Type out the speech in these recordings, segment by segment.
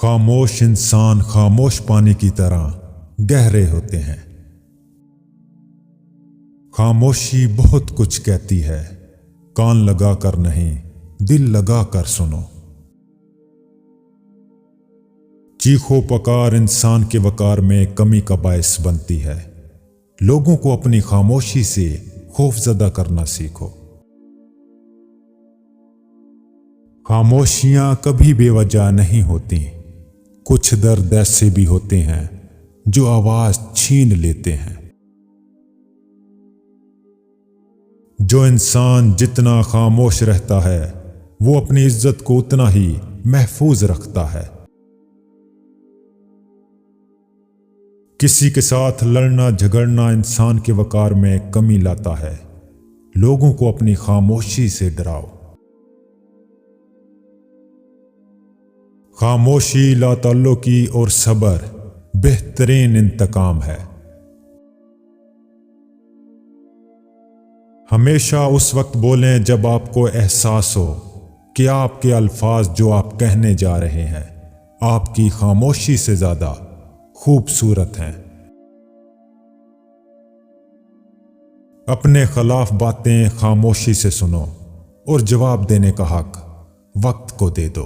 خاموش انسان خاموش پانی کی طرح گہرے ہوتے ہیں۔ خاموشی بہت کچھ کہتی ہے، کان لگا کر نہیں، دل لگا کر سنو۔ چیخو پکار انسان کے وقار میں کمی کا باعث بنتی ہے۔ لوگوں کو اپنی خاموشی سے خوف زدہ کرنا سیکھو۔ خاموشیاں کبھی بے وجہ نہیں ہوتی۔ کچھ درد ایسے بھی ہوتے ہیں جو آواز چھین لیتے ہیں۔ جو انسان جتنا خاموش رہتا ہے وہ اپنی عزت کو اتنا ہی محفوظ رکھتا ہے۔ کسی کے ساتھ لڑنا جھگڑنا انسان کے وقار میں کمی لاتا ہے۔ لوگوں کو اپنی خاموشی سے ڈراؤ۔ خاموشی لا تعلقی اور صبر بہترین انتقام ہے۔ ہمیشہ اس وقت بولیں جب آپ کو احساس ہو کہ آپ کے الفاظ جو آپ کہنے جا رہے ہیں آپ کی خاموشی سے زیادہ خوبصورت ہیں۔ اپنے خلاف باتیں خاموشی سے سنو اور جواب دینے کا حق وقت کو دے دو۔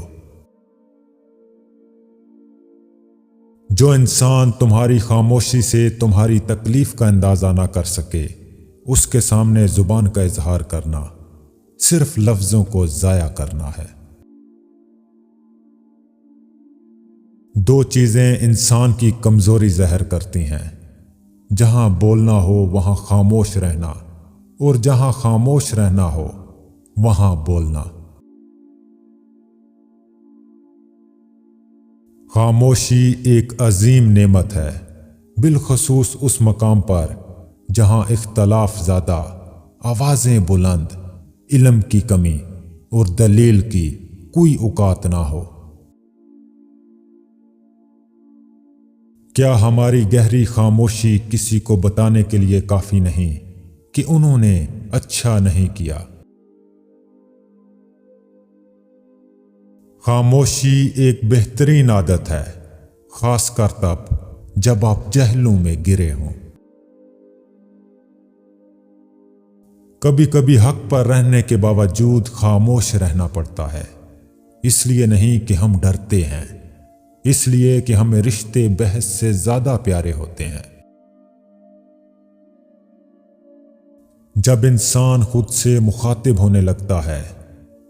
جو انسان تمہاری خاموشی سے تمہاری تکلیف کا اندازہ نہ کر سکے اس کے سامنے زبان کا اظہار کرنا صرف لفظوں کو ضائع کرنا ہے۔ دو چیزیں انسان کی کمزوری ظاہر کرتی ہیں، جہاں بولنا ہو وہاں خاموش رہنا، اور جہاں خاموش رہنا ہو وہاں بولنا۔ خاموشی ایک عظیم نعمت ہے، بالخصوص اس مقام پر جہاں اختلاف زیادہ، آوازیں بلند، علم کی کمی اور دلیل کی کوئی اوقات نہ ہو۔ کیا ہماری گہری خاموشی کسی کو بتانے کے لیے کافی نہیں کہ انہوں نے اچھا نہیں کیا؟ خاموشی ایک بہترین عادت ہے، خاص کر تب جب آپ جہلوں میں گرے ہوں۔ کبھی کبھی حق پر رہنے کے باوجود خاموش رہنا پڑتا ہے، اس لیے نہیں کہ ہم ڈرتے ہیں، اس لیے کہ ہمیں رشتے بحث سے زیادہ پیارے ہوتے ہیں۔ جب انسان خود سے مخاطب ہونے لگتا ہے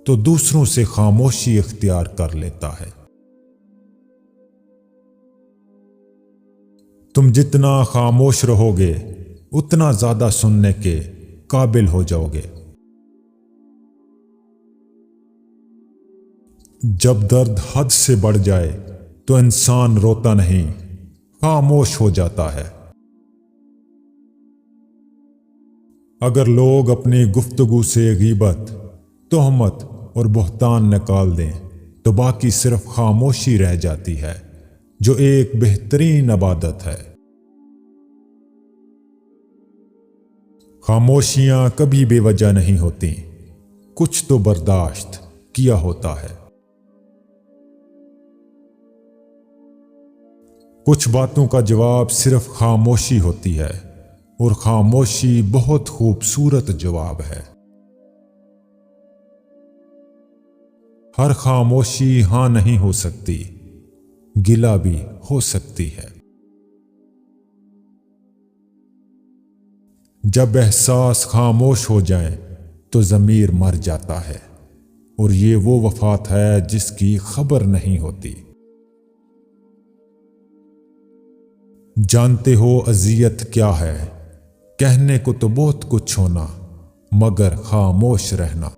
تو دوسروں سے خاموشی اختیار کر لیتا ہے۔ تم جتنا خاموش رہو گے اتنا زیادہ سننے کے قابل ہو جاؤ گے۔ جب درد حد سے بڑھ جائے تو انسان روتا نہیں، خاموش ہو جاتا ہے۔ اگر لوگ اپنی گفتگو سے غیبت، تہمت اور بہتان نکال دیں تو باقی صرف خاموشی رہ جاتی ہے، جو ایک بہترین عبادت ہے۔ خاموشیاں کبھی بے وجہ نہیں ہوتی، کچھ تو برداشت کیا ہوتا ہے۔ کچھ باتوں کا جواب صرف خاموشی ہوتی ہے، اور خاموشی بہت خوبصورت جواب ہے۔ ہر خاموشی ہاں نہیں ہو سکتی، گلہ بھی ہو سکتی ہے۔ جب احساس خاموش ہو جائیں تو ضمیر مر جاتا ہے، اور یہ وہ وفات ہے جس کی خبر نہیں ہوتی۔ جانتے ہو اذیت کیا ہے؟ کہنے کو تو بہت کچھ ہونا مگر خاموش رہنا۔